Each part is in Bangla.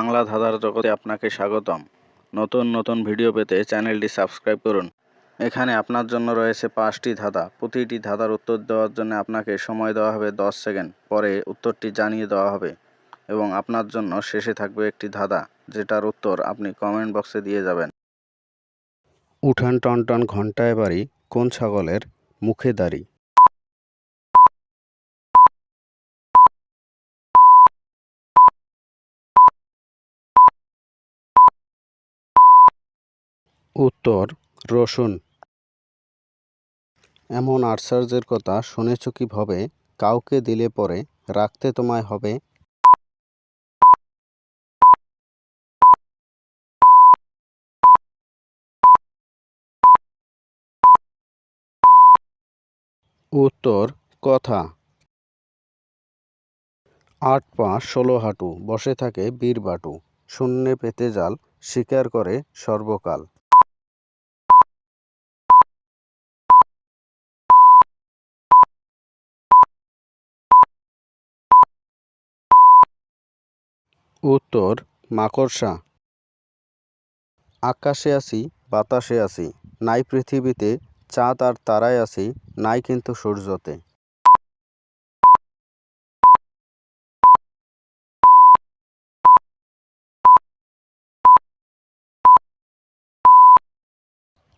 বাংলা ধাঁধার জগতে আপনাকে স্বাগতম। নতুন নতুন ভিডিও পেতে চ্যানেলটি সাবস্ক্রাইব করুন। এখানে আপনার জন্য রয়েছে 5টি ধাঁধা। প্রতিটি ধাঁধার উত্তর দেওয়ার জন্য আপনাকে সময় দেওয়া হবে 10 সেকেন্ড। পরে উত্তরটি জানিয়ে দেওয়া হবে এবং আপনার জন্য শেষে থাকবে একটি ধাঁধা, যেটার উত্তর আপনি কমেন্ট বক্সে দিয়ে যাবেন। উঠান টনটন ঘণ্টায় বাড়ি, কোন ছাগলের মুখে দাড়ি? উত্তর রসুন। এমন আশ্চর্যের কথা শুনেছ কি ভবে, কাউকে দিলে পরে রাখতে তোমায় হবে? উত্তর কথা। 8 পা 16 হাঁটু, বসে থাকে বীরবাটু, শূন্যে পেতে জাল, শিকার করে সর্বকাল। উত্তর মাকড়সা। আকাশে আছি বাতাসে আছি, নাই পৃথিবীতে চাঁদ আর তারায় আছি, নাই কিন্তু সূর্যতে।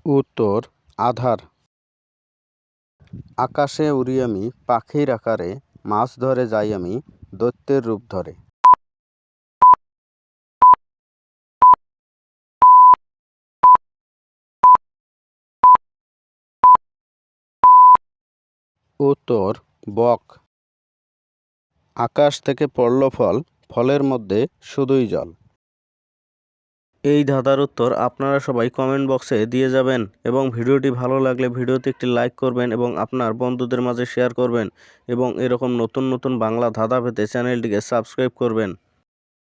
উত্তর আধার। আকাশে উড়ি আমি পাখির আকারে, মাছ ধরে যাই আমি দৈত্যের রূপ ধরে। উত্তর বক। আকাশ থেকে পড়ল ফল, ফলের মধ্যে শুধুই জল। এই ধাঁধার উত্তর আপনারা সবাই কমেন্ট বক্সে দিয়ে যাবেন এবং ভিডিওটি ভালো লাগলে ভিডিওতে একটি লাইক করবেন এবং আপনার বন্ধুদের মাঝে শেয়ার করবেন এবং এরকম নতুন নতুন বাংলা ধাঁধা পেতে চ্যানেলটিকে সাবস্ক্রাইব করবেন।